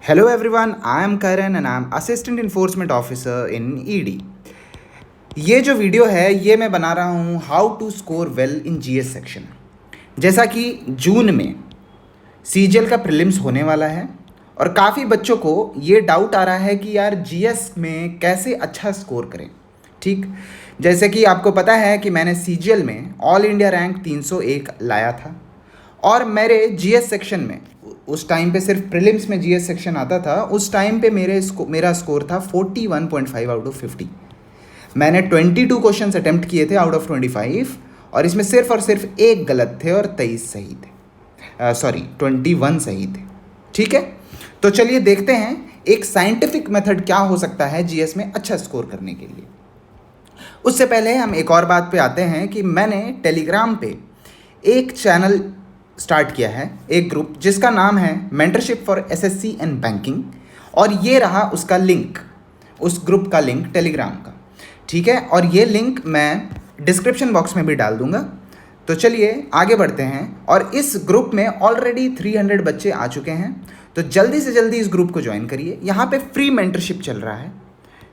Hello everyone, I am Karan and I am Assistant Enforcement Officer in ED. ये जो video है ये मैं बना रहा हूँ how to score well in GS section. जैसा कि जून में सीजीएल का प्रीलिम्स होने वाला है और काफ़ी बच्चों को ये डाउट आ रहा है कि यार जीएस में कैसे अच्छा स्कोर करें। ठीक, जैसे कि आपको पता है कि मैंने सीजीएल में ऑल इंडिया रैंक 301 लाया था और मेरे जीएस सेक्शन में उस टाइम पे सिर्फ प्रीलिम्स में जीएस सेक्शन आता था। उस टाइम पे मेरा स्कोर था 41.5 आउट ऑफ 50। मैंने 22 क्वेश्चंस अटेम्प्ट किए थे आउट ऑफ 25 और इसमें सिर्फ और सिर्फ एक गलत थे और 23 सही थे। 21 सही थे। ठीक है, तो चलिए देखते हैं एक साइंटिफिक मेथड क्या हो सकता है जीएस में अच्छा स्कोर करने के लिए। उससे पहले हम एक और बात पे आते हैं कि मैंने टेलीग्राम पे एक चैनल स्टार्ट किया है, एक ग्रुप जिसका नाम है mentorship for SSC and banking, और ये रहा उसका लिंक, उस ग्रुप का लिंक टेलीग्राम का। ठीक है, और ये लिंक मैं डिस्क्रिप्शन बॉक्स में भी डाल दूंगा। तो चलिए आगे बढ़ते हैं। और इस ग्रुप में ऑलरेडी 300 बच्चे आ चुके हैं, तो जल्दी से जल्दी इस ग्रुप को ज्वाइन करिए। यहाँ पे फ्री मेंटरशिप चल रहा है।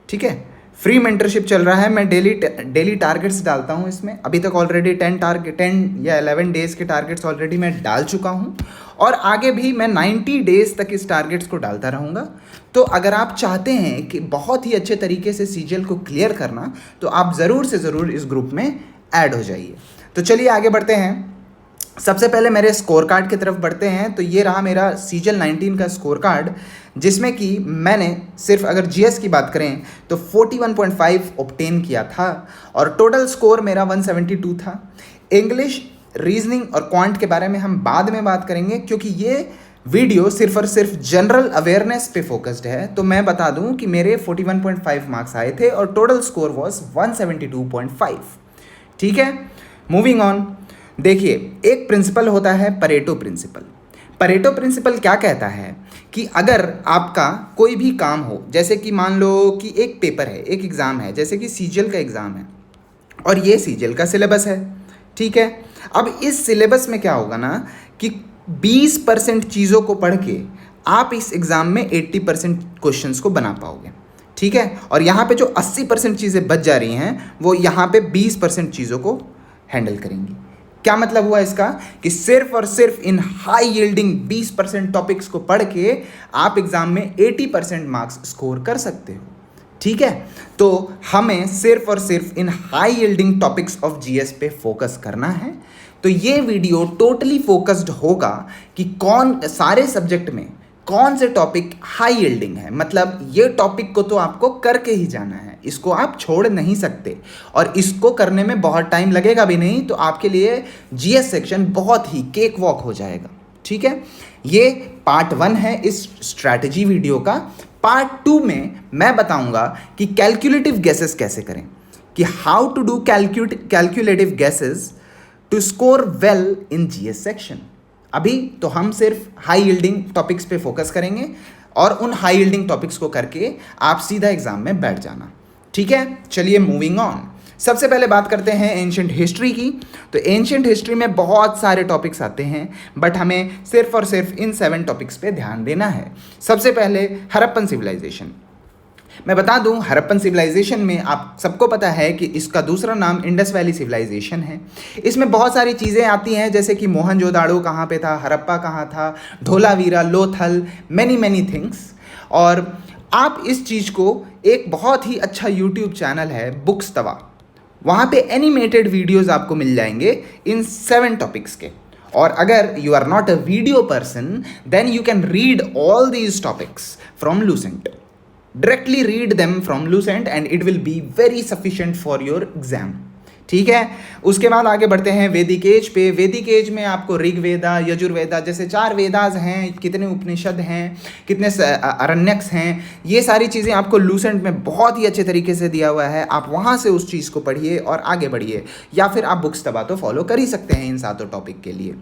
ठीक है, फ्री मेंटरशिप चल रहा है। मैं डेली टारगेट्स डालता हूँ इसमें। अभी तक ऑलरेडी 10 या 11 डेज़ के टारगेट्स ऑलरेडी मैं डाल चुका हूँ और आगे भी मैं 90 डेज़ तक इस टारगेट्स को डालता रहूँगा। तो अगर आप चाहते हैं कि बहुत ही अच्छे तरीके से सीजीएल को क्लियर करना, तो आप ज़रूर से ज़रूर इस ग्रुप में ऐड हो जाइए। तो चलिए आगे बढ़ते हैं। सबसे पहले मेरे स्कोर कार्ड की तरफ बढ़ते हैं। तो ये रहा मेरा सीजीएल 19 का स्कोर कार्ड, जिसमें कि मैंने सिर्फ अगर जीएस की बात करें तो 41.5 ऑब्टेन किया था और टोटल स्कोर मेरा 172 था। इंग्लिश, रीजनिंग और क्वांट के बारे में हम बाद में बात करेंगे, क्योंकि ये वीडियो सिर्फ और सिर्फ जनरल अवेयरनेस पे फोकस्ड है। तो मैं बता दूं कि मेरे 41.5 मार्क्स आए थे और टोटल स्कोर वॉज 172.5। ठीक है, मूविंग ऑन। देखिए, एक प्रिंसिपल होता है परेटो प्रिंसिपल। परेटो प्रिंसिपल क्या कहता है कि अगर आपका कोई भी काम हो, जैसे कि मान लो कि एक पेपर है, एक एग्ज़ाम है, जैसे कि सीजीएल का एग्ज़ाम है और ये सीजीएल का सिलेबस है। ठीक है, अब इस सिलेबस में क्या होगा ना कि 20% चीज़ों को पढ़ के आप इस एग्ज़ाम में 80% क्वेश्चंस को बना पाओगे। ठीक है, और यहाँ पे जो 80% चीज़ें बच जा रही हैं वो यहाँ पे 20% चीज़ों को हैंडल करेंगी। क्या मतलब हुआ इसका कि सिर्फ और सिर्फ इन हाई यील्डिंग 20% टॉपिक्स को पढ़ के आप एग्जाम में 80% मार्क्स स्कोर कर सकते हो। ठीक है, तो हमें सिर्फ और सिर्फ इन high yielding topics of GS पे फोकस करना है। तो ये वीडियो टोटली फोकस्ड होगा कि कौन सारे सब्जेक्ट में कौन से टॉपिक हाई यील्डिंग है। मतलब ये टॉपिक को तो आपको करके ही जाना है, इसको आप छोड़ नहीं सकते और इसको करने में बहुत टाइम लगेगा भी नहीं। तो आपके लिए जीएस सेक्शन बहुत ही केक वॉक हो जाएगा। ठीक है, ये पार्ट 1 है इस स्ट्रैटेजी वीडियो का। पार्ट 2 में मैं बताऊंगा कि कैलकुलेटिव गेसेस कैसे करें, कि how to do calculative guesses to score well in GS section. अभी तो हम सिर्फ हाई यील्डिंग टॉपिक्स पे फोकस करेंगे और उन हाई यील्डिंग टॉपिक्स को करके आप सीधा एग्जाम में बैठ जाना। ठीक है, चलिए मूविंग ऑन। सबसे पहले बात करते हैं एंशिएंट हिस्ट्री की। तो एंशिएंट हिस्ट्री में बहुत सारे टॉपिक्स आते हैं, बट हमें सिर्फ और सिर्फ इन 7 टॉपिक्स पे ध्यान देना है। सबसे पहले हड़प्पन सिविलाइजेशन। मैं बता दूं, हड़प्पन सिविलाइजेशन में आप सबको पता है कि इसका दूसरा नाम इंडस वैली सिविलाइजेशन है। इसमें बहुत सारी चीज़ें आती हैं, जैसे कि मोहनजोदाड़ो कहाँ पे था, हड़प्पा कहाँ था, धोलावीरा, लोथल, मैनी थिंग्स। और आप इस चीज़ को, एक बहुत ही अच्छा यूट्यूब चैनल है बुक्स तवा, वहाँ पे एनिमेटेड वीडियोज़ आपको मिल जाएंगे इन 7 टॉपिक्स के। और अगर you are not a video person, then you can read all these topics from Lucent. Directly read them from Lucent and it will be very sufficient for your exam। ठीक है, उसके बाद आगे बढ़ते हैं वैदिक एज पे। वैदिक एज में आपको ऋग्वेदा, यजुर्वेदा जैसे 4 वेदास हैं, कितने उपनिषद हैं, कितने अरण्यक्स हैं, ये सारी चीज़ें आपको लूसेंट में बहुत ही अच्छे तरीके से दिया हुआ है। आप वहाँ से उस चीज़ को पढ़िए और आगे बढ़िए, या फिर आप बुक्स तबा तो फॉलो कर ही सकते हैं इन 7 टॉपिक के लिए।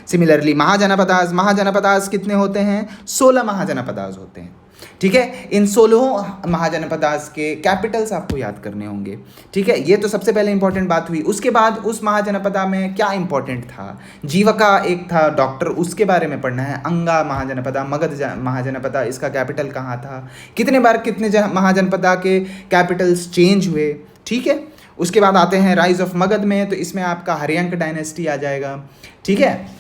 सिमिलरली महाजनपदास कितने होते हैं? 16 महाजनपदास होते हैं। ठीक है। इन 16 महाजनपदास के कैपिटल्स आपको याद करने होंगे। ठीक है, ये तो सबसे पहले इंपॉर्टेंट बात हुई। उसके बाद उस महाजनपदा में क्या इंपॉर्टेंट था, जीवका एक था डॉक्टर, उसके बारे में पढ़ना है। अंगा महाजनपदा, मगध महाजनपदा, इसका कैपिटल कहाँ था, कितने बार कितने महाजनपदा के कैपिटल्स चेंज हुए। ठीक है, उसके बाद आते हैं राइज ऑफ मगध में, तो इसमें आपका हरियंक डायनेस्टी आ जाएगा। ठीक है,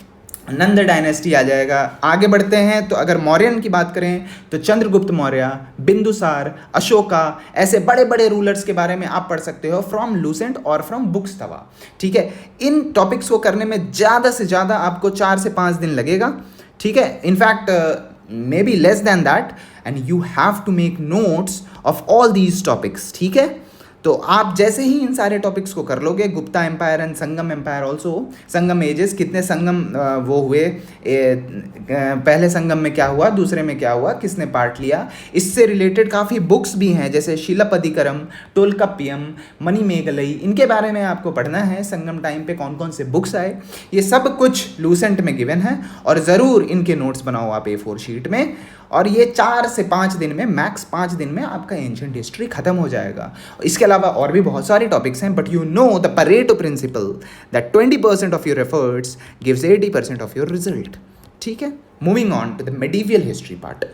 नंद डायनेस्टी आ जाएगा। आगे बढ़ते हैं तो अगर मौर्यन की बात करें तो चंद्रगुप्त मौर्य, बिंदुसार, अशोका, ऐसे बड़े बड़े रूलर्स के बारे में आप पढ़ सकते हो फ्रॉम लूसेंट और फ्रॉम बुक्स तवा। ठीक है, इन टॉपिक्स को करने में ज़्यादा से ज़्यादा आपको 4 से 5 दिन लगेगा। ठीक है, in fact maybe less than that, and you have to make notes of all these topics. ठीक है, तो आप जैसे ही इन सारे टॉपिक्स को कर लोगे, Gupta empire and Sangam empire also, Sangam ages, कितने संगम वो हुए, पहले संगम में क्या हुआ, दूसरे में क्या हुआ, किसने पार्ट लिया, इससे रिलेटेड काफ़ी बुक्स भी हैं, जैसे शिलपदिकरम, टोलकाप्पियम, मणिमेगलई, इनके बारे में आपको पढ़ना है। संगम टाइम पे कौन कौन से बुक्स आए, ये सब कुछ लूसेंट में गिवन है, और ज़रूर इनके नोट्स बनाओ आप A4 शीट में। और ये 4 से 5 दिन में, मैक्स 5 दिन में आपका एंशिएंट हिस्ट्री खत्म हो जाएगा। इसके अलावा और भी बहुत सारे टॉपिक्स हैं, but you know the Pareto principle that 20% of your efforts gives 80% of your result. ठीक है, moving on to the medieval history part.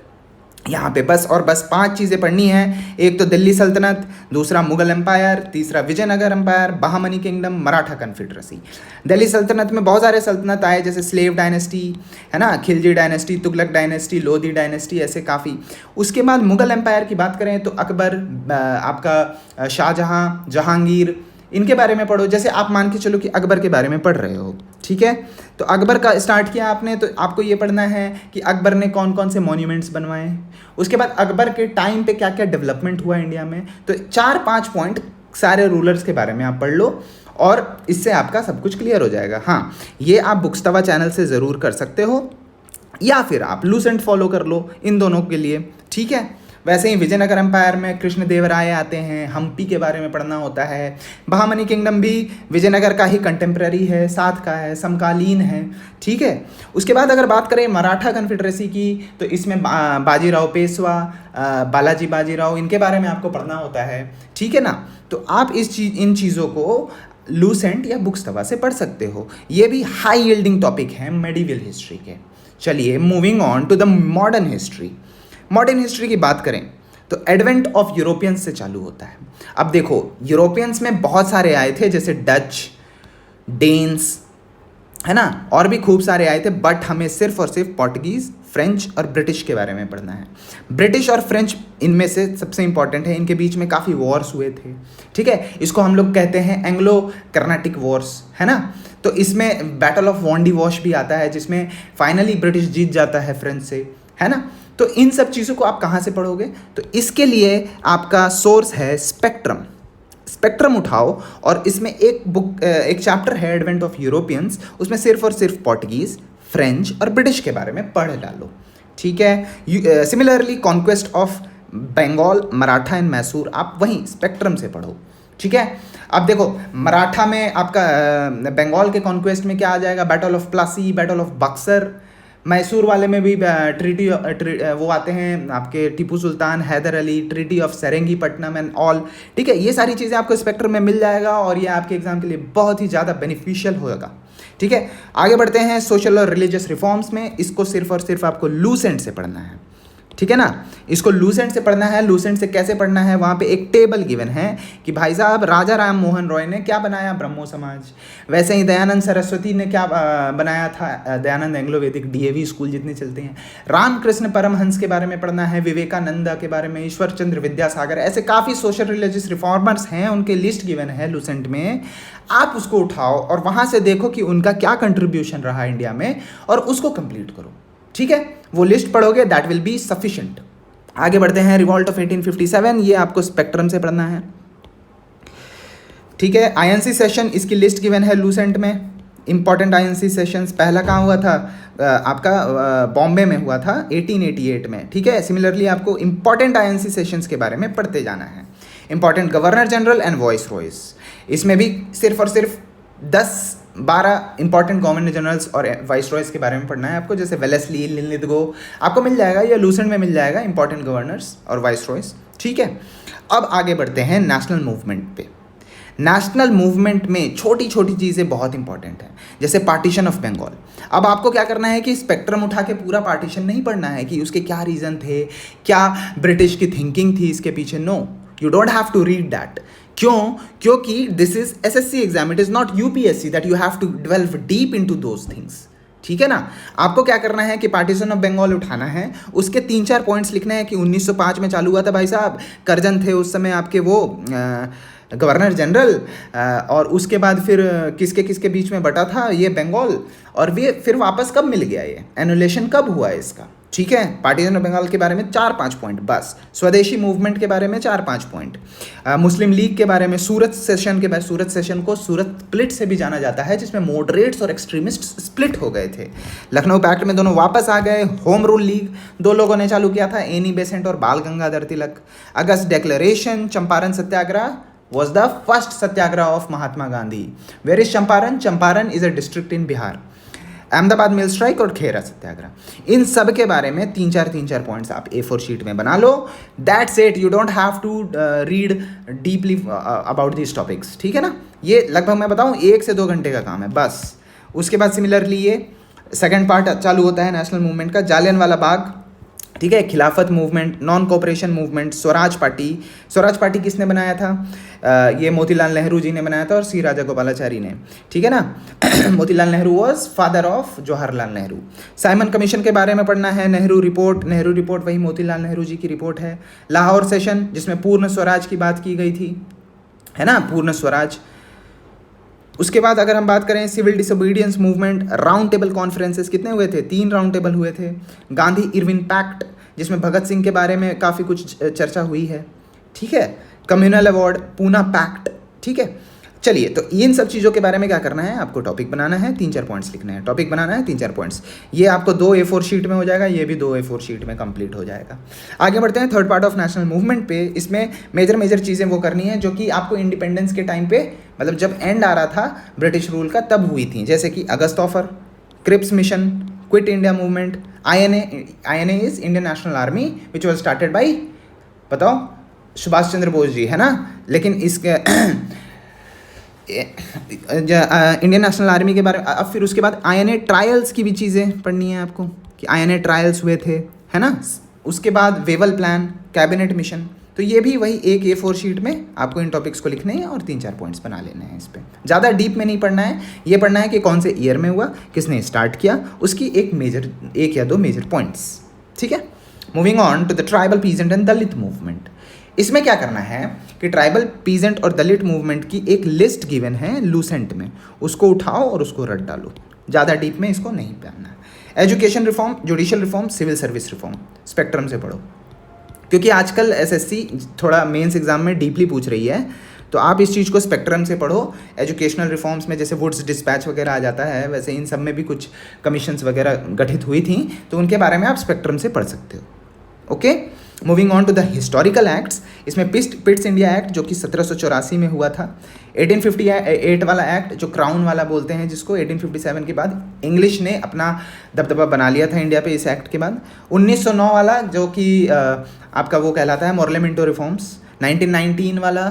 यहाँ पे बस 5 चीज़ें पढ़नी हैं। एक तो दिल्ली सल्तनत, दूसरा मुगल एम्पायर, तीसरा Vijayanagara empire, Bahmani kingdom, Maratha confederacy. Delhi सल्तनत में बहुत सारे सल्तनत आए, जैसे स्लेव डायनेस्टी है ना, Khilji dynasty, Tughlaq dynasty, Lodhi dynasty, ऐसे काफ़ी। उसके बाद मुगल एम्पायर की बात करें तो अकबर, आपका शाहजहाँ, जहांगीर, इनके बारे में पढ़ो। जैसे आप मान के चलो कि अकबर के बारे में पढ़ रहे हो, ठीक है, तो अकबर का स्टार्ट किया आपने, तो आपको ये पढ़ना है कि अकबर ने कौन कौन से मॉन्यूमेंट्स बनवाए। उसके बाद अकबर के टाइम पे क्या क्या डेवलपमेंट हुआ इंडिया में। तो 4-5 पॉइंट सारे रूलर्स के बारे में आप पढ़ लो, और इससे आपका सब कुछ क्लियर हो जाएगा। हाँ, ये आप बुक्स-तवा चैनल से ज़रूर कर सकते हो, या फिर आप लूसेंट फॉलो कर लो, इन दोनों के लिए। ठीक है, वैसे ही विजयनगर एम्पायर में कृष्णदेवराय आते हैं, हम्पी के बारे में पढ़ना होता है। बहामनी किंगडम भी विजयनगर का ही कंटेम्प्रेरी है, साथ का है, समकालीन है। ठीक है, उसके बाद अगर बात करें मराठा कन्फेडरेसी की, तो इसमें बाजीराव पेशवा, बालाजी बाजीराव, इनके बारे में आपको पढ़ना होता है। ठीक है ना, तो आप इन चीज़ों को लूसेंट या बुक्स-तवा से पढ़ सकते हो। ये भी हाई यील्डिंग टॉपिक हैं मेडिवल हिस्ट्री के। चलिए, moving on to the modern history. Modern history की बात करें तो एडवेंट ऑफ यूरोपियंस से चालू होता है। अब देखो, यूरोपियंस में बहुत सारे आए थे, जैसे डच, डेन्स, है ना, और भी खूब सारे आए थे, बट हमें सिर्फ और सिर्फ पोर्टुगीज़, फ्रेंच और ब्रिटिश के बारे में पढ़ना है। ब्रिटिश और फ्रेंच इनमें से सबसे इंपॉर्टेंट है, इनके बीच में काफ़ी वॉर्स हुए थे। ठीक है, इसको हम लोग कहते हैं एंग्लो कर्नाटिक वॉर्स, है ना। तो इसमें बैटल ऑफ वॉन्डी वॉश भी आता है, जिसमें फाइनली ब्रिटिश जीत जाता है फ्रेंच से, है ना। तो इन सब चीज़ों को आप कहाँ से पढ़ोगे, तो इसके लिए आपका सोर्स है स्पेक्ट्रम। स्पेक्ट्रम उठाओ, और इसमें एक चैप्टर है एडवेंट ऑफ यूरोपियंस, उसमें सिर्फ और सिर्फ पोर्टुगीज़, फ्रेंच और ब्रिटिश के बारे में पढ़ डालो। ठीक है, similarly conquest of Bengal, Maratha and Mysore आप वहीं स्पेक्ट्रम से पढ़ो। ठीक है, अब देखो, मराठा में आपका बंगाल के कॉन्क्वेस्ट में क्या आ जाएगा, battle of Plassey, battle of Buxar. Mysore वाले में भी ट्रीटी वो आते हैं आपके Tipu Sultan, Hyder Ali, treaty of Seringapatam and all. ठीक है, ये सारी चीज़ें आपको स्पेक्ट्रम में मिल जाएगा, और ये आपके एग्जाम के लिए बहुत ही ज़्यादा बेनिफिशियल होगा। ठीक है, आगे बढ़ते हैं सोशल और रिलीजियस रिफॉर्म्स में। इसको सिर्फ और सिर्फ आपको लूसेंट से पढ़ना है। ठीक है ना, इसको लूसेंट से पढ़ना है। लूसेंट से कैसे पढ़ना है, वहाँ पे एक टेबल गिवन है कि भाई साहब राजा राम मोहन रॉय ने क्या बनाया, ब्रह्मो समाज। वैसे ही दयानंद सरस्वती ने क्या बनाया था, दयानंद एंग्लो वैदिक DAV स्कूल जितने चलते हैं। रामकृष्ण परमहंस के बारे में पढ़ना है, विवेकानंद के बारे में, ईश्वर चंद्र विद्यासागर, ऐसे काफ़ी सोशल रिलीजियस रिफॉर्मर्स हैं, उनके लिस्ट गिवन है लूसेंट में। आप उसको उठाओ और वहाँ से देखो कि उनका क्या कंट्रीब्यूशन रहा इंडिया में, और उसको कंप्लीट करो। ठीक है, वो लिस्ट पढ़ोगे, दैट विल बी सफिशिएंट। आगे बढ़ते हैं, रिवॉल्ट ऑफ 1857, ये आपको स्पेक्ट्रम से पढ़ना है। ठीक है, INC सेशन, इसकी लिस्ट गिवन है लूसेंट में। इंपॉर्टेंट INC सेशंस, पहला कहाँ हुआ था, आपका बॉम्बे में हुआ था 1888 में। ठीक है, सिमिलरली आपको इंपॉर्टेंट INC सेशंस के बारे में पढ़ते जाना है। Important governor general and voice Royce, इसमें भी सिर्फ और सिर्फ 10 12 इंपॉर्टेंट गवर्नर जनरल्स और वाइस रॉयस के बारे में पढ़ना है आपको, जैसे वेलेस्ली, लिनलिथगो, आपको मिल जाएगा, या लूसेंट में मिल जाएगा इंपॉर्टेंट गवर्नर्स और वाइस रॉयस। ठीक है, अब आगे बढ़ते हैं नेशनल मूवमेंट पे। नेशनल मूवमेंट में छोटी छोटी चीज़ें बहुत इंपॉर्टेंट हैं, जैसे पार्टीशन ऑफ बंगाल। अब आपको क्या करना है कि स्पेक्ट्रम उठा के पूरा पार्टीशन नहीं पढ़ना है कि उसके क्या रीज़न थे, क्या ब्रिटिश की थिंकिंग थी इसके पीछे। No, you don't have to read that. क्यों? क्योंकि this is SSC exam, it is not UPSC that you have to delve deep into those things. ठीक है ना, आपको क्या करना है कि पार्टीशन ऑफ बंगाल उठाना है, उसके 3-4 पॉइंट्स लिखने हैं कि 1905 में चालू हुआ था भाई साहब, करजन थे उस समय आपके वो गवर्नर जनरल, और उसके बाद फिर किसके किसके बीच में बटा था ये बंगाल, और वे फिर वापस कब मिल गया, ये एनुलेशन कब हुआ है इसका। ठीक है, पार्टीशन ऑफ बंगाल के बारे में 4-5 पॉइंट बस, स्वदेशी मूवमेंट के बारे में 4-5 पॉइंट, मुस्लिम लीग के बारे में, सूरत सेशन के बारे, सूरत सेशन को सूरत स्प्लिट से भी जाना जाता है, जिसमें मॉडरेट्स और एक्सट्रीमिस्ट स्प्लिट हो गए थे। लखनऊ पैक्ट में दोनों वापस आ गए। होम रूल लीग 2 लोगों ने चालू किया था, एनी बेसेंट और बाल गंगाधर तिलक। अगस्त declaration, Champaran satyagraha was the first satyagraha of Mahatma Gandhi. Where is Champaran? Champaran is a district in Bihar. Ahmedabad mill strike और खेरा सत्याग्रह, इन सब के बारे में 3-4 पॉइंट्स आप A4 शीट में बना लो। That's it, you don't have to read deeply about this topics. ठीक है ना, ये लगभग मैं बताऊँ 1 से 2 घंटे का काम है बस। उसके बाद सिमिलरली ये सेकंड पार्ट चालू होता है नेशनल मूवमेंट का, जालियनवाला बाग। ठीक है, खिलाफत movement, non cooperation movement, Swaraj party. Swaraj party किसने बनाया था? ये मोतीलाल नेहरू जी ने बनाया था और सी राजा गोपालाचारी ने। ठीक है ना Motilal Nehru was father of Jawaharlal Nehru. Simon commission के बारे में पढ़ना है, नेहरू रिपोर्ट वही मोतीलाल नेहरू जी की रिपोर्ट है। लाहौर सेशन, जिसमें पूर्ण स्वराज की बात की गई थी, है ना, पूर्ण स्वराज। उसके बाद अगर हम बात करें civil disobedience movement, round table conferences कितने हुए थे? 3 राउंड टेबल हुए थे। गांधी इरविन पैक्ट, जिसमें भगत सिंह के बारे में काफ़ी कुछ चर्चा हुई है। ठीक है, कम्युनल अवार्ड, पूना पैक्ट। ठीक है, चलिए, तो इन सब चीज़ों के बारे में क्या करना है, आपको टॉपिक बनाना है, 3-4 पॉइंट्स लिखने हैं। टॉपिक बनाना है 3-4 पॉइंट्स, ये आपको 2 A4 शीट में हो जाएगा, ये भी 2 A4 शीट में कंप्लीट हो जाएगा। आगे बढ़ते हैं third part of national movement पे। इसमें मेजर चीज़ें वो करनी है जो कि आपको इंडिपेंडेंस के टाइम पे, मतलब जब एंड आ रहा था ब्रिटिश रूल का, तब हुई थी, जैसे कि अगस्त offer, Cripps mission, quit India movement, INA is Indian National Army which was started by, बताओ, सुभाष चंद्र बोस जी, है ना। लेकिन इसके इंडियन नेशनल आर्मी के बारे में अब फिर उसके बाद INA ट्रायल्स की भी चीज़ें पढ़नी है आपको कि INA ट्रायल्स हुए थे, है ना। उसके बाद वेवल प्लान, कैबिनेट मिशन। तो ये भी वही एक A4 शीट में आपको इन टॉपिक्स को लिखने हैं और 3-4 पॉइंट्स बना लेने हैं। इस पर ज़्यादा डीप में नहीं पढ़ना है, ये पढ़ना है कि कौन से ईयर में हुआ, किसने स्टार्ट किया, उसकी 1 या 2 मेजर पॉइंट्स। ठीक है, moving on to the tribal peasant and Dalit movement. इसमें क्या करना है कि ट्राइबल पीजेंट और दलित मूवमेंट की एक लिस्ट गिवन है लूसेंट में, उसको उठाओ और उसको रट डालो, ज़्यादा डीप में इसको नहीं पढ़ना है। Education reform, judicial reform, civil service reform, spectrum से पढ़ो, क्योंकि आजकल SSC थोड़ा मेंस एग्जाम में डीपली पूछ रही है, तो आप इस चीज़ को स्पेक्ट्रम से पढ़ो। एजुकेशनल रिफॉर्म्स में जैसे वुड्स डिस्पैच वगैरह आ जाता है, वैसे इन सब में भी कुछ कमीशंस वगैरह गठित हुई थी, तो उनके बारे में आप स्पेक्ट्रम से पढ़ सकते हो। Okay, moving on to the historical acts. इसमें पिट्स इंडिया एक्ट जो कि 1784 में हुआ था, 1858 वाला एक्ट जो क्राउन वाला बोलते हैं जिसको, 1857 के बाद इंग्लिश ने अपना दबदबा बना लिया था इंडिया पे इस एक्ट के बाद। 1909 वाला जो कि आपका वो कहलाता है मॉर्लेमेंटो रिफॉर्म्स। 1919 वाला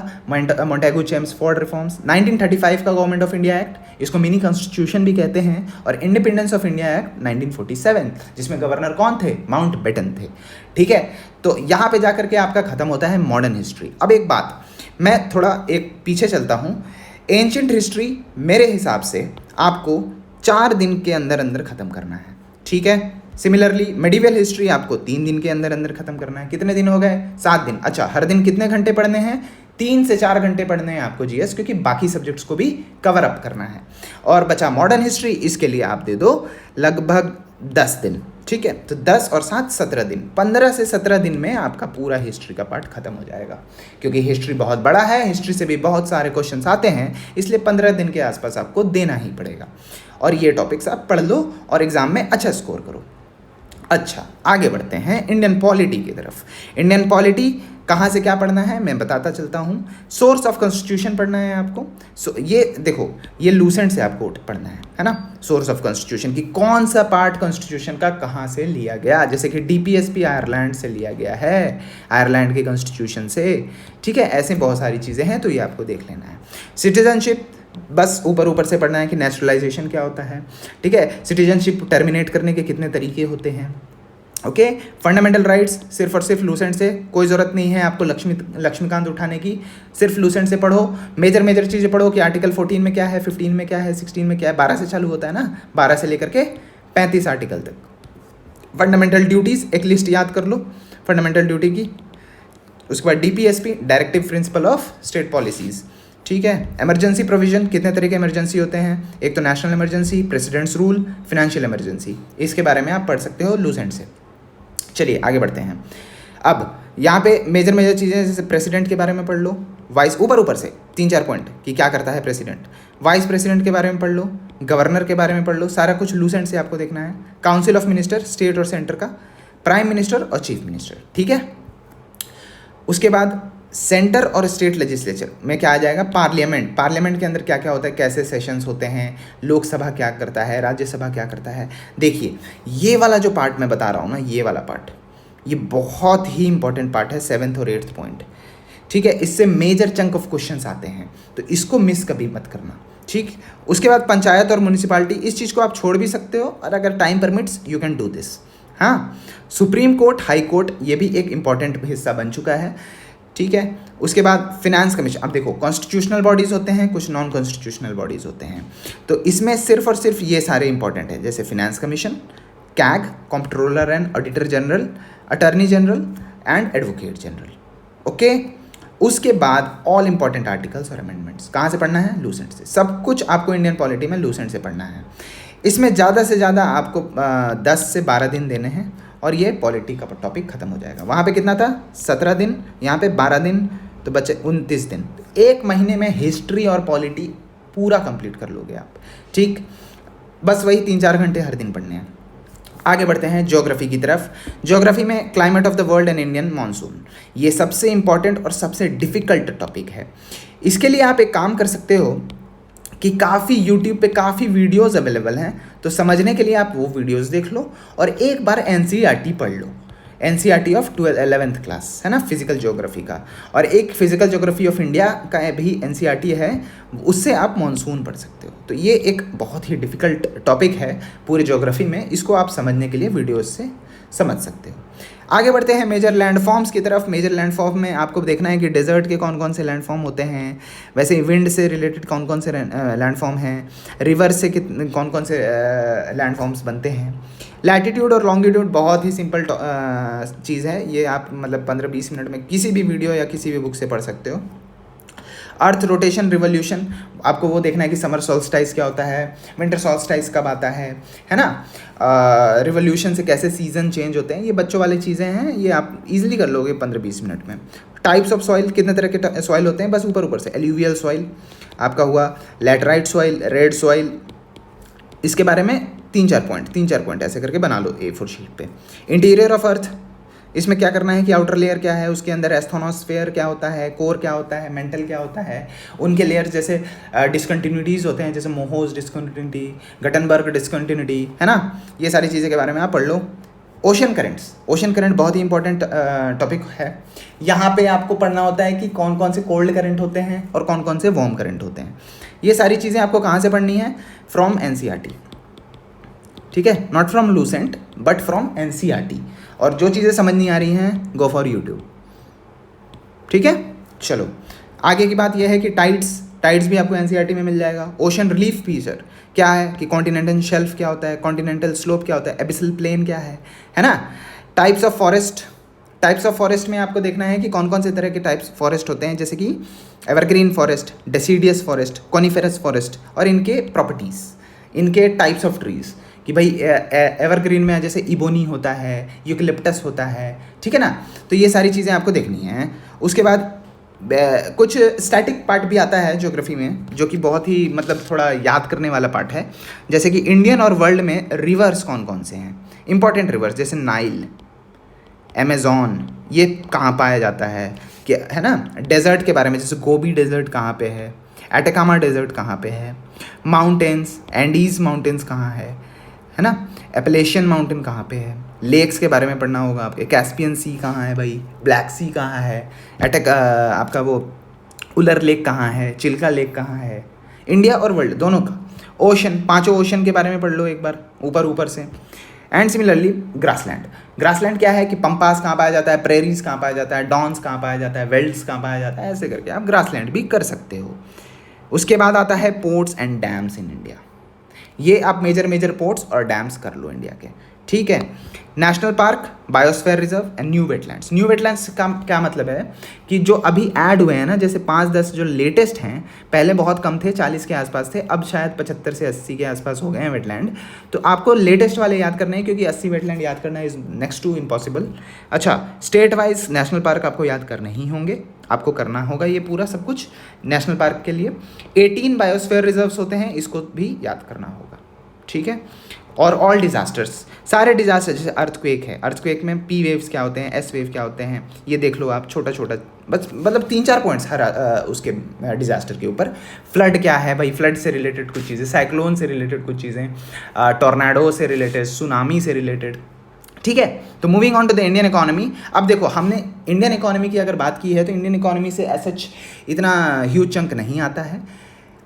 मोंटेगू चेम्सफोर्ड रिफॉर्म्स। 1935 का गवर्नमेंट ऑफ इंडिया एक्ट, इसको मिनी कॉन्स्टिट्यूशन भी कहते हैं। और इंडिपेंडेंस ऑफ इंडिया एक्ट 1947, जिसमें गवर्नर कौन थे? माउंट बेटन थे। ठीक है, तो यहाँ पे जाकर के आपका खत्म होता है मॉडर्न हिस्ट्री। अब एक बात, मैं थोड़ा एक पीछे चलता हूँ। एंशिएंट हिस्ट्री मेरे हिसाब से आपको 4 दिन के अंदर अंदर ख़त्म करना है। ठीक है, सिमिलरली मेडिवल हिस्ट्री आपको 3 दिन के अंदर अंदर खत्म करना है। कितने दिन हो गए? 7 दिन। अच्छा, हर दिन कितने घंटे पढ़ने हैं? 3 से 4 घंटे पढ़ने हैं आपको GS, क्योंकि बाकी सब्जेक्ट्स को भी कवर अप करना है। और बचा मॉडर्न हिस्ट्री, इसके लिए आप दे दो लगभग 10 दिन। ठीक है, तो 10 और 7 17 दिन, 15 से 17 दिन में आपका पूरा हिस्ट्री का पार्ट खत्म हो जाएगा, क्योंकि हिस्ट्री बहुत बड़ा है, हिस्ट्री से भी बहुत सारे क्वेश्चंस आते हैं, इसलिए 15 दिन के आसपास आपको देना ही पड़ेगा। और ये टॉपिक्स आप पढ़ लो और एग्जाम में अच्छा स्कोर करो। अच्छा, आगे बढ़ते हैं इंडियन पॉलिटी की तरफ। इंडियन पॉलिटी कहाँ से क्या पढ़ना है मैं बताता चलता हूँ। सोर्स ऑफ कॉन्स्टिट्यूशन पढ़ना है आपको। ये देखो, ये लूसेंट से आपको पढ़ना है ना। सोर्स ऑफ कॉन्स्टिट्यूशन की कौन सा पार्ट कॉन्स्टिट्यूशन का कहाँ से लिया गया, जैसे कि डीपीएसपी आयरलैंड से लिया गया है, आयरलैंड के कॉन्स्टिट्यूशन से। ठीक है, ऐसे बहुत सारी चीज़ें हैं, तो ये आपको देख लेना है। सिटीजनशिप बस ऊपर ऊपर से पढ़ना है कि नेचुरलाइजेशन क्या होता है। ठीक है, सिटीजनशिप टर्मिनेट करने के कितने तरीके होते हैं। ओके, फंडामेंटल राइट्स सिर्फ और सिर्फ लूसेंट से, कोई ज़रूरत नहीं है आपको लक्ष्मीकांत उठाने की, सिर्फ लूसेंट से पढ़ो। मेजर चीज़ें पढ़ो कि आर्टिकल 14 में क्या है, 15 में क्या है, 16 में क्या है। 12 से चालू होता है ना, 12 से लेकर के 35 आर्टिकल तक। फंडामेंटल ड्यूटीज़ एक लिस्ट याद कर लो फंडामेंटल ड्यूटी की। उसके बाद DPSP, directive principle of state policies. ठीक है, इमरजेंसी प्रोविजन, कितने तरह के इमरजेंसी होते हैं। एक तो national emergency, presidents rule, financial emergency. इसके बारे में आप पढ़ सकते हो लूसेंट से। चलिए आगे बढ़ते हैं। अब यहाँ पे मेजर चीज़ें, जैसे प्रेसिडेंट के बारे में पढ़ लो, वाइस ऊपर से 3-4 पॉइंट कि क्या करता है प्रेसिडेंट, वाइस प्रेसिडेंट के बारे में पढ़ लो, गवर्नर के बारे में पढ़ लो, सारा कुछ लूसेंट से आपको देखना है। काउंसिल ऑफ मिनिस्टर, स्टेट और सेंटर का, प्राइम मिनिस्टर और चीफ मिनिस्टर। ठीक है, उसके बाद सेंटर और स्टेट लेजिस्लेचर में क्या आ जाएगा, पार्लियामेंट। पार्लियामेंट के अंदर क्या क्या होता है, कैसे सेशंस होते हैं, लोकसभा क्या करता है, राज्यसभा क्या करता है। देखिए, ये वाला जो पार्ट मैं बता रहा हूँ ना, ये वाला पार्ट, ये बहुत ही इंपॉर्टेंट पार्ट है, 7th और 8th पॉइंट। ठीक है, इससे मेजर चंक ऑफ क्वेश्चंस आते हैं, तो इसको मिस कभी मत करना। ठीक, उसके बाद पंचायत और म्यूनिसिपालिटी, इस चीज़ को आप छोड़ भी सकते हो, और अगर time permits you can do this. हाँ, सुप्रीम कोर्ट, हाई कोर्ट, ये भी एक इंपॉर्टेंट हिस्सा बन चुका है। ठीक है, उसके बाद फिनेंस कमीशन। अब देखो, कॉन्स्टिट्यूशनल बॉडीज़ होते हैं, कुछ नॉन कॉन्स्टिट्यूशनल बॉडीज़ होते हैं, तो इसमें सिर्फ और सिर्फ ये सारे इंपॉर्टेंट हैं, जैसे finance commission, CAG, comptroller and auditor general, attorney general and advocate general. Okay, उसके बाद ऑल इंपॉर्टेंट आर्टिकल्स और अमेंडमेंट्स कहाँ से पढ़ना है, लूसेंट से। सब कुछ आपको इंडियन पॉलिटी में लूसेंट से पढ़ना है। इसमें ज़्यादा से ज़्यादा आपको 10 से 12 दिन देने हैं, और ये पॉलिटी का टॉपिक खत्म हो जाएगा। वहाँ पे कितना था, 17 दिन, यहाँ पे 12 दिन, तो बचे 29 दिन। 1 महीने में हिस्ट्री और पॉलिटी पूरा कंप्लीट कर लोगे आप। ठीक, बस वही 3-4 घंटे हर दिन पढ़ने हैं। आगे बढ़ते हैं ज्योग्राफी की तरफ। ज्योग्राफी में climate of the world and Indian monsoon, ये सबसे इंपॉर्टेंट और सबसे डिफ़िकल्ट टॉपिक है। इसके लिए आप एक काम कर सकते हो कि काफ़ी यूट्यूब पे काफ़ी वीडियोस अवेलेबल हैं, तो समझने के लिए आप वो वीडियोस देख लो, और एक बार एनसीईआरटी पढ़ लो, एनसीईआरटी ऑफ 11th क्लास है ना, फिजिकल ज्योग्राफी का। और एक फिजिकल ज्योग्राफी ऑफ इंडिया का भी एनसीईआरटी है, उससे आप मॉनसून पढ़ सकते हो। तो ये एक बहुत ही डिफ़िकल्ट टॉपिक है पूरी ज्योग्राफी में, इसको आप समझने के लिए वीडियोज़ से समझ सकते हो। आगे बढ़ते हैं मेजर लैंडफॉर्म्स की तरफ। मेजर लैंडफॉर्म में आपको देखना है कि डेजर्ट के कौन कौन से लैंडफॉर्म होते हैं, वैसे विंड से रिलेटेड कौन कौन से लैंडफॉर्म हैं, रिवर से कौन कौन से लैंडफॉर्म्स बनते हैं। लैटिट्यूड और लॉन्गिट्यूड बहुत ही सिंपल चीज़ है, ये आप मतलब 15-20 मिनट में किसी भी वीडियो या किसी भी बुक से पढ़ सकते हो। अर्थ रोटेशन रिवोल्यूशन, आपको वो देखना है कि समर सॉल्स्टाइस क्या होता है, विंटर सॉल्स्टाइस कब आता है ना। रिवोल्यूशन से कैसे सीजन चेंज होते हैं, ये बच्चों वाली चीज़ें हैं, ये आप इजीली कर लोगे 15-20 मिनट में। टाइप्स ऑफ सॉइल, कितने तरह के सॉइल होते हैं, बस ऊपर से एल्यूवियल सॉइल आपका हुआ, लैटराइट सॉइल, रेड सॉइल, इसके बारे में 3-4 पॉइंट ऐसे करके बना लो A4 शीट पे। इंटीरियर ऑफ अर्थ, इसमें क्या करना है कि आउटर लेयर क्या है, उसके अंदर एस्थोनोस्फेयर क्या होता है, कोर क्या होता है, मेंटल क्या होता है, उनके लेयर जैसे डिसकंटिन्यूटीज़ होते हैं, जैसे मोहोज डिसकंटिन्यूटी, गटनबर्ग डिसकंटिन्यूटी, है ना। ये सारी चीज़ें के बारे में आप पढ़ लो। ओशन करेंट्स, ओशन करंट बहुत ही इंपॉर्टेंट टॉपिक है। यहाँ पे आपको पढ़ना होता है कि कौन कौन से कोल्ड करंट होते हैं और कौन कौन से वार्म करंट होते हैं। ये सारी चीज़ें आपको कहाँ से पढ़नी है, फ्रॉम एनसीईआरटी। ठीक है, not from Lucent but from NCERT. और जो चीज़ें समझ नहीं आ रही हैं, गो फॉर यूट्यूब। ठीक है, चलो आगे की बात यह है कि टाइड्स भी आपको एनसीईआरटी में मिल जाएगा। ओशन रिलीफ फीचर क्या है, कि कॉन्टिनेंटल शेल्फ क्या होता है, कॉन्टिनेंटल स्लोप क्या होता है, एबिसल प्लेन क्या है ना। टाइप्स ऑफ फॉरेस्ट में आपको देखना है कि कौन कौन से तरह के टाइप्स फॉरेस्ट होते हैं, जैसे कि evergreen forest, deciduous forest, coniferous forest, और इनके प्रॉपर्टीज़, इनके टाइप्स ऑफ ट्रीज़, कि भाई एवरग्रीन में जैसे इबोनी होता है, यूकलिप्टस होता है, ठीक है ना। तो ये सारी चीज़ें आपको देखनी हैं। उसके बाद कुछ स्टैटिक पार्ट भी आता है ज्योग्राफी में, जो कि बहुत ही मतलब थोड़ा याद करने वाला पार्ट है, जैसे कि इंडियन और वर्ल्ड में रिवर्स कौन कौन से हैं, इंपॉर्टेंट रिवर्स जैसे नाइल, अमेज़ॉन, ये कहाँ पाया जाता है, कि है ना। डेजर्ट के बारे में जैसे गोबी डेजर्ट कहाँ पे है, एटाकामा डेजर्ट कहाँ पे है, माउंटेन्स, एंडीज़ माउंटेन्स कहाँ है ना, एपलेशियन माउंटेन कहाँ पे है, लेक्स के बारे में पढ़ना होगा आपके, कैस्पियन सी कहाँ है भाई, ब्लैक सी कहाँ है, आपका वो उलर लेक कहाँ है, चिल्का लेक कहाँ है, इंडिया और वर्ल्ड दोनों का। ओशन, पांचों ओशन के बारे में पढ़ लो एक बार ऊपर ऊपर से। एंड सिमिलरली ग्रासलैंड, ग्रासलैंड क्या है कि पंपास कहाँ पाया जाता है, प्रेरीज कहाँ पाया जाता है, डॉन्स कहाँ पाया जाता है, वेल्ड्स कहाँ पाया जाता है, ऐसे करके आप ग्रासलैंड भी कर सकते हो। उसके बाद आता है ports and dams in India, ये आप मेजर मेजर पोर्ट्स और डैम्स कर लो इंडिया के, ठीक है। National park, biosphere reserve and new wetlands. New wetlands का क्या मतलब है कि जो अभी ऐड हुए हैं ना, जैसे 5-10 जो लेटेस्ट हैं, पहले बहुत कम थे, 40 के आसपास थे, अब शायद 75 से 80 के आसपास हो गए हैं वेटलैंड। तो आपको लेटेस्ट वाले याद करने हैं क्योंकि 80 वेटलैंड याद करना इज़ नेक्स्ट टू इम्पॉसिबल। अच्छा, स्टेट वाइज नेशनल पार्क आपको याद करने ही होंगे, आपको करना होगा ये पूरा सब कुछ नेशनल पार्क के लिए। 18 बायोस्फीयर रिजर्व्स होते हैं, इसको भी याद करना होगा, ठीक है। और ऑल डिज़ास्टर्स, सारे डिज़ास्टर, जैसे अर्थक्वेक है, अर्थक्वेक में पी वेव्स क्या होते हैं, एस वेव क्या होते हैं, ये देख लो आप, छोटा छोटा बस, मतलब 3-4 पॉइंट्स हर उसके डिज़ास्टर के ऊपर। फ्लड क्या है भाई, फ्लड से रिलेटेड कुछ चीज़ें, साइक्लोन से रिलेटेड कुछ चीज़ें, टॉर्नाडो से रिलेटेड, सुनामी से रिलेटेड, ठीक है। तो moving on to the Indian economy. अब देखो, हमने इंडियन इकोनॉमी की अगर बात की है तो इंडियन इकोनॉमी से सच इतना ह्यूज चंक नहीं आता है।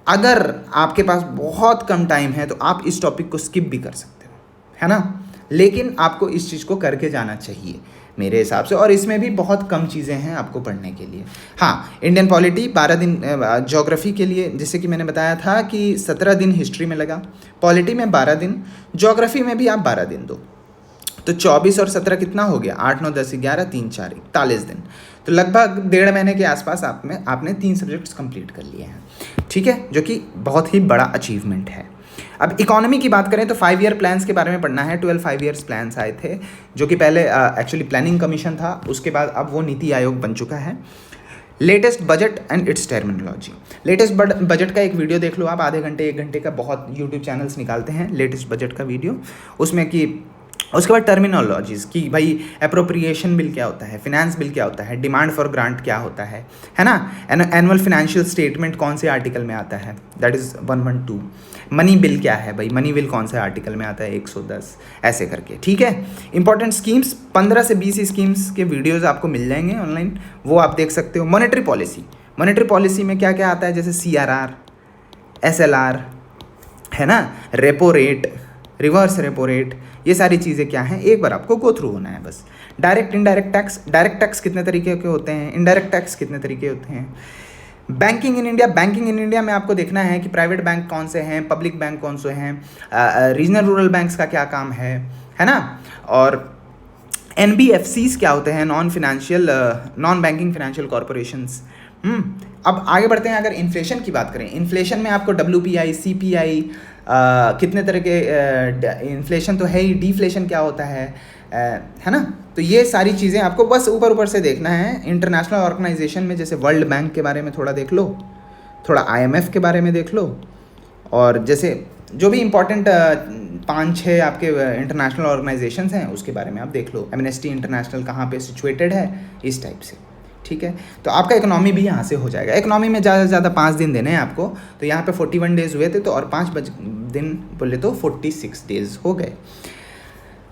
अगर आपके पास बहुत कम टाइम है तो आप इस टॉपिक को स्किप भी कर सकते हो, है ना, लेकिन आपको इस चीज़ को करके जाना चाहिए मेरे हिसाब से, और इसमें भी बहुत कम चीज़ें हैं आपको पढ़ने के लिए। हाँ, इंडियन पॉलिटी 12 दिन, ज्योग्राफी के लिए जैसे कि मैंने बताया था कि 17 दिन हिस्ट्री में लगा, पॉलिटी में 12 दिन, ज्योग्राफी में भी आप 12 दिन दो, तो 24 और 17 कितना हो गया, 8, 9, 10, 11, 3, 4, 41 दिन। तो लगभग 1.5 महीने के आसपास आपने 3 सब्जेक्ट्स कंप्लीट कर लिए हैं, ठीक है, जो कि बहुत ही बड़ा अचीवमेंट है। अब इकोनॉमी की बात करें तो 5 ईयर प्लान्स के बारे में पढ़ना है। 12 5 ईयर्स प्लान्स आए थे, जो कि पहले एक्चुअली प्लानिंग कमीशन था, उसके बाद अब वो नीति आयोग बन चुका है। Latest budget and it's terminology, latest budget का एक वीडियो देख लो आप, आधे घंटे 1 घंटे का, बहुत यूट्यूब चैनल्स निकालते हैं लेटेस्ट बजट का वीडियो, उसमें कि उसके बाद टर्मिनोलॉजीज़ कि भाई अप्रोप्रिएशन बिल क्या होता है, फिनेंस बिल क्या होता है, डिमांड फॉर ग्रांट क्या होता है ना, एनुअल फाइनेंशियल स्टेटमेंट कौन से आर्टिकल में आता है, दैट इज़ 112। मनी बिल क्या है भाई, मनी बिल कौन से आर्टिकल में आता है, 110, ऐसे करके, ठीक है। इंपॉर्टेंट स्कीम्स, 15 से 20 स्कीम्स के वीडियोज़ आपको मिल जाएंगे ऑनलाइन, वो आप देख सकते हो। मॉनेटरी पॉलिसी, मॉनेटरी पॉलिसी में क्या क्या आता है, जैसे CRR, SLR, है ना, repo rate, reverse repo rate, ये सारी चीज़ें क्या हैं, एक बार आपको गो थ्रू होना है बस। Direct indirect tax, direct tax कितने तरीके के होते हैं, इनडायरेक्ट टैक्स कितने तरीके होते हैं। Banking in India, banking in India में आपको देखना है कि प्राइवेट बैंक कौन से हैं, पब्लिक बैंक कौन से हैं, रीजनल रूरल बैंक्स का क्या काम है ना, और NBFCs क्या होते हैं, नॉन बैंकिंग फाइनेंशियल कॉरपोरेशंस। अब आगे बढ़ते हैं। अगर इन्फ्लेशन की बात करें, इन्फ्लेशन में आपको WPI, CPI, कितने तरह के इन्फ्लेशन तो है ही, डिफ्लेशन क्या होता है ना। तो ये सारी चीज़ें आपको बस ऊपर ऊपर से देखना है। इंटरनेशनल ऑर्गेनाइजेशन में जैसे वर्ल्ड बैंक के बारे में थोड़ा देख लो, थोड़ा IMF के बारे में देख लो, और जैसे जो भी इम्पोर्टेंट 5-6 आपके इंटरनेशनल ऑर्गेनाइजेशंस हैं उसके बारे में आप देख लो। एमनेस्टी इंटरनेशनल कहाँ पे सिचुएटेड है, इस टाइप से, ठीक है। तो आपका इकोनॉमी भी यहाँ से हो जाएगा। इकोनॉमी में ज़्यादा से ज़्यादा 5 दिन देने हैं आपको, तो यहाँ पे 41 डेज़ हुए थे, तो और 5 दिन बोले तो 46 डेज़ हो गए।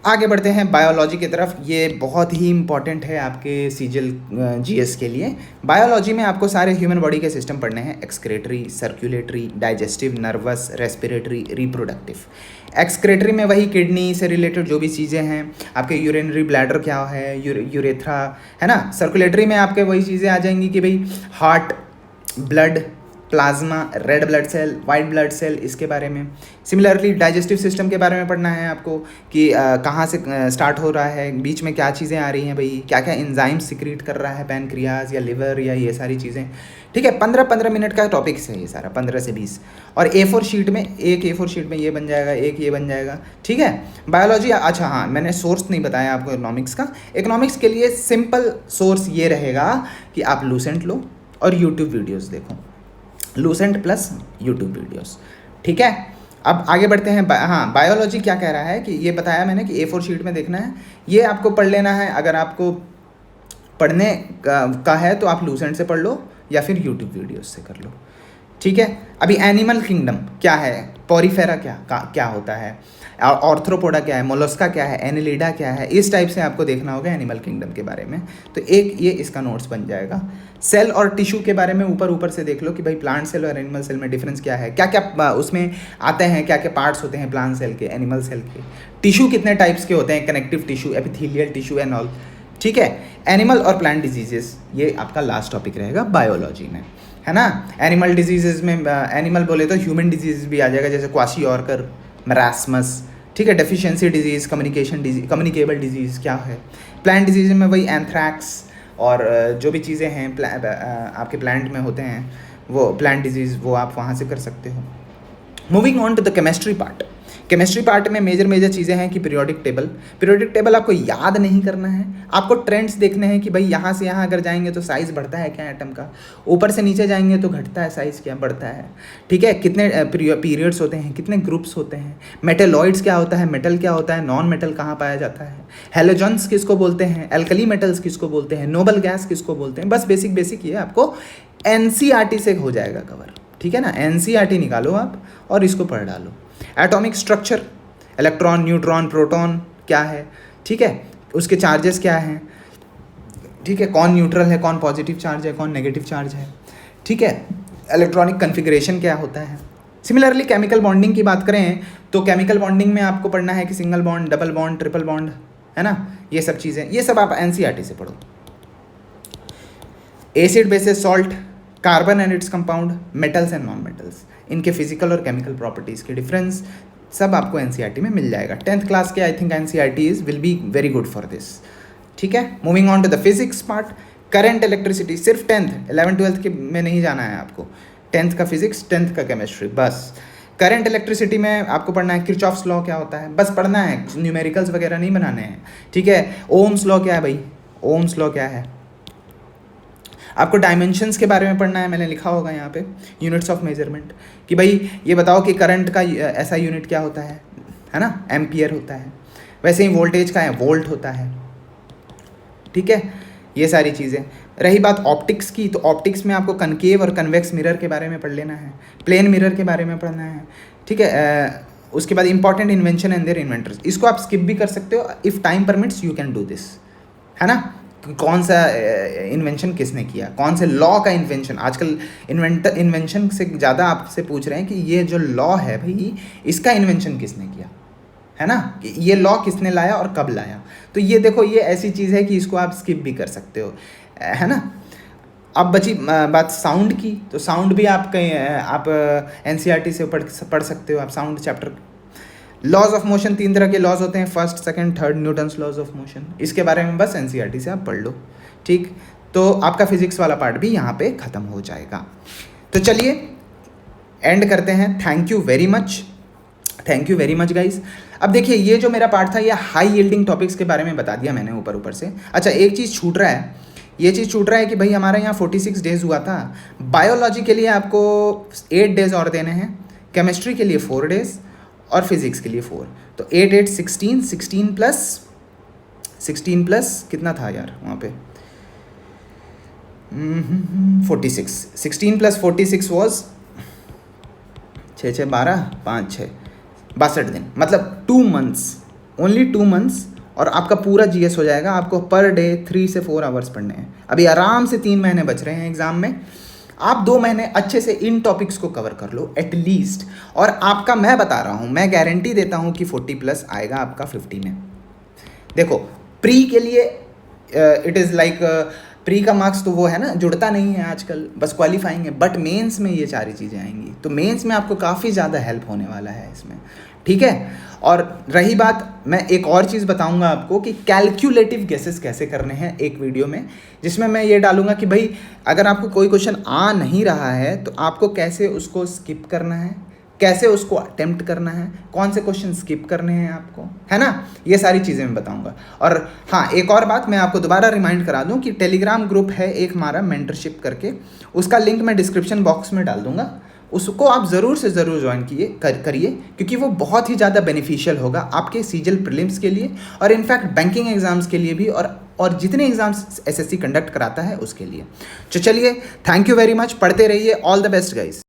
आगे बढ़ते हैं बायोलॉजी की तरफ। ये बहुत ही इंपॉर्टेंट है आपके CGL GS के लिए। बायोलॉजी में आपको सारे ह्यूमन बॉडी के सिस्टम पढ़ने हैं, excretory, circulatory, digestive, nervous, respiratory, reproductive. Excretory में वही किडनी से रिलेटेड जो भी चीज़ें हैं, आपके यूरिनरी ब्लैडर क्या है, यूरेथ्रा, है ना। सर्कुलेटरी में आपके वही चीज़ें आ जाएंगी कि भाई heart, blood, plasma, red blood cell, white blood cell, इसके बारे में। सिमिलरली डाइजेस्टिव सिस्टम के बारे में पढ़ना है आपको कि कहाँ से स्टार्ट हो रहा है, बीच में क्या चीज़ें आ रही हैं भाई, क्या क्या एंजाइम सिक्रीट कर रहा है पैनक्रियाज या लिवर या ये सारी चीज़ें, ठीक है। 15-15 मिनट का टॉपिक्स है ये सारा, 15 से 20। और A4 शीट में, एक A4 शीट में ये बन जाएगा, एक ये बन जाएगा, ठीक है। बायोलॉजी, अच्छा हाँ, मैंने सोर्स नहीं बताया आपको इकोनॉमिक्स का। इकोनॉमिक्स के लिए सिंपल सोर्स ये रहेगा कि आप लूसेंट लो और यूट्यूब वीडियोज़ देखो, लूसेंट प्लस यूट्यूब वीडियोस, ठीक है। अब आगे बढ़ते हैं। हाँ, बायोलॉजी क्या कह रहा है कि ये बताया मैंने कि A4 शीट में देखना है, ये आपको पढ़ लेना है। अगर आपको पढ़ने का है तो आप लूसेंट से पढ़ लो या फिर यूट्यूब वीडियोस से कर लो, ठीक है। अभी एनिमल किंगडम क्या है, पॉरीफेरा क्या होता है, ऑर्थ्रोपोडा क्या है, मोलस्का क्या है, एनिलिडा क्या है, इस टाइप से आपको देखना होगा एनिमल किंगडम के बारे में। तो एक ये इसका नोट्स बन जाएगा। सेल और टिश्यू के बारे में ऊपर से देख लो कि भाई प्लांट सेल और एनिमल सेल में डिफरेंस क्या है, क्या क्या उसमें आते हैं, क्या क्या पार्ट्स होते हैं प्लांट सेल के, एनिमल सेल के। टिश्यू कितने टाइप्स के होते हैं, connective tissue, epithelial tissue and all, ठीक है। एनिमल और प्लांट डिजीजेस, ये आपका लास्ट टॉपिक रहेगा बायोलॉजी में, है ना। एनिमल डिजीजेज में एनिमल बोले तो ह्यूमन डिजीज भी आ जाएगा, जैसे क्वाशियोरकर, मरासमस, ठीक है। डेफिशिएंसी डिजीज, कम्युनिकेबल डिजीज़ क्या है। प्लांट डिजीज में वही एंथ्रैक्स और जो भी चीज़ें हैं आपके प्लांट में होते हैं, वो प्लांट डिजीज़ वो आप वहाँ से कर सकते हो। Moving on to the chemistry part. Chemistry part में मेजर चीज़ें हैं कि पीरियोडिक टेबल आपको याद नहीं करना है, आपको ट्रेंड्स देखने हैं कि भाई यहाँ से यहाँ अगर जाएंगे तो साइज़ बढ़ता है क्या एटम का, ऊपर से नीचे जाएंगे तो घटता है साइज़ क्या, बढ़ता है, ठीक है। कितने पीरियड्स होते हैं, कितने ग्रुप्स होते हैं, मेटेलॉइड्स क्या होता है, मेटल क्या होता है, नॉन मेटल कहाँ पाया जाता है, हेलोजन्स किसको बोलते हैं, एल्कली मेटल्स किसको बोलते हैं, नोबल गैस किसको बोलते हैं। बस बेसिक ये आपको NCERT से हो जाएगा कवर, ठीक है ना। NCERT निकालो आप और इसको पढ़ डालो। Atomic structure, electron, neutron, proton क्या है, ठीक है, उसके चार्जेस क्या हैं, ठीक है, कौन न्यूट्रल है, कौन पॉजिटिव चार्ज है, कौन नेगेटिव चार्ज है, ठीक है। इलेक्ट्रॉनिक कन्फिग्रेशन क्या होता है। सिमिलरली केमिकल बॉन्डिंग की बात करें तो केमिकल बॉन्डिंग में आपको पढ़ना है कि single bond, double bond, triple bond, है ना, ये सब चीज़ें, ये सब आप NCERT से पढ़ो। Acid, bases, salt, carbon and its compound, metals and non metals, इनके फिजिकल और केमिकल प्रॉपर्टीज़ के डिफरेंस सब आपको NCERT में मिल जाएगा। 10th क्लास के I think NCERT will be very good for this, ठीक है। Moving on to the physics part. Current electricity सिर्फ 10th, 11th 12th के में नहीं जाना है आपको। 10th का फिजिक्स, 10th का केमिस्ट्री, बस। करंट इलेक्ट्रिसिटी में आपको पढ़ना है किरचॉफ्स लॉ क्या होता है, बस पढ़ना है, न्यूमेरिकल्स वगैरह नहीं बनाने हैं, ठीक है। ओम्स लॉ क्या है भाई, ओम्स लॉ क्या है। आपको डायमेंशंस के बारे में पढ़ना है, मैंने लिखा होगा यहाँ पे, यूनिट्स ऑफ मेजरमेंट, कि भाई ये बताओ कि करंट का ऐसा यूनिट क्या होता है ना, एम्पियर होता है। वैसे ही वोल्टेज का है, वोल्ट होता है, ठीक है। ये सारी चीज़ें। रही बात ऑप्टिक्स की, तो ऑप्टिक्स में आपको कनकेव और कन्वेक्स मिरर के बारे में पढ़ लेना है, प्लेन मिरर के बारे में पढ़ना है, ठीक है। उसके बाद important invention and their inventors, इसको आप स्किप भी कर सकते हो, if time permits you can do this, है ना। कौन सा इन्वेंशन किसने किया, कौन से लॉ का इन्वेंशन। आजकल इन्वेंशन से ज़्यादा आपसे पूछ रहे हैं कि ये जो लॉ है भाई, इसका इन्वेंशन किसने किया, है ना, कि ये लॉ किसने लाया और कब लाया। तो ये देखो, ये ऐसी चीज़ है कि इसको आप स्किप भी कर सकते हो, है ना। अब बची बात साउंड की, तो साउंड भी आप कहीं आप NCERT से पढ़ सकते हो आप sound chapter. Laws of motion, 3 तरह के लॉज होते हैं, first, second, third, Newton's laws of motion. इसके बारे में बस NCERT से आप पढ़ लो, ठीक। तो आपका फिजिक्स वाला पार्ट भी यहाँ पे ख़त्म हो जाएगा। तो चलिए एंड करते हैं। Thank you very much guys. अब देखिए, ये जो मेरा पार्ट था, ये हाई यील्डिंग टॉपिक्स के बारे में बता दिया मैंने ऊपर से। अच्छा, एक चीज़ छूट रहा है, ये चीज़ छूट रहा है कि भाई हमारे यहाँ 46 डेज़ हुआ था। बायोलॉजी के लिए आपको 8 डेज़ और देने हैं, केमिस्ट्री के लिए 4 डेज़ और फिजिक्स के लिए 4। तो 8 8 16, 16 प्लस कितना था यार वहाँ पे, 46, 16 + 46 वॉज 6 6 12 5 6 62 दिन, मतलब 2 months, ओनली 2 months, और आपका पूरा GS हो जाएगा। आपको पर डे 3 से 4 आवर्स पढ़ने हैं। अभी आराम से 3 महीने बच रहे हैं एग्ज़ाम में, आप 2 महीने अच्छे से इन टॉपिक्स को कवर कर लो एटलीस्ट। और आपका मैं बता रहा हूँ, मैं गारंटी देता हूँ कि 40+ आएगा आपका 50 में। देखो, प्री के लिए इट इज़ लाइक, प्री का मार्क्स तो वो है ना, जुड़ता नहीं है आजकल, बस क्वालिफाइंग है। बट मेंस में ये सारी चीज़ें आएंगी, तो मेंस में आपको काफ़ी ज़्यादा हेल्प होने वाला है इसमें, ठीक है। और रही बात, मैं एक और चीज़ बताऊंगा आपको कि कैलकुलेटिव गेसेस कैसे करने हैं एक वीडियो में, जिसमें मैं ये डालूंगा कि भाई अगर आपको कोई क्वेश्चन आ नहीं रहा है तो आपको कैसे उसको स्किप करना है, कैसे उसको अटेम्प्ट करना है, कौन से क्वेश्चन स्किप करने हैं आपको, है ना। ये सारी चीज़ें मैं बताऊंगा। और हाँ, एक और बात मैं आपको दोबारा रिमाइंड करा दूं कि टेलीग्राम ग्रुप है एक हमारा, मेंटरशिप करके, उसका लिंक मैं डिस्क्रिप्शन बॉक्स में डाल दूंगा। उसको आप ज़रूर से ज़रूर ज्वाइन करिए, क्योंकि वो बहुत ही ज़्यादा बेनिफिशियल होगा आपके सीजीएल प्रीलिम्स के लिए और इनफैक्ट बैंकिंग एग्जाम्स के लिए भी, और जितने एग्जाम्स एसएससी कंडक्ट कराता है उसके लिए। तो चलिए, थैंक यू वेरी मच, पढ़ते रहिए, ऑल द बेस्ट गाइस।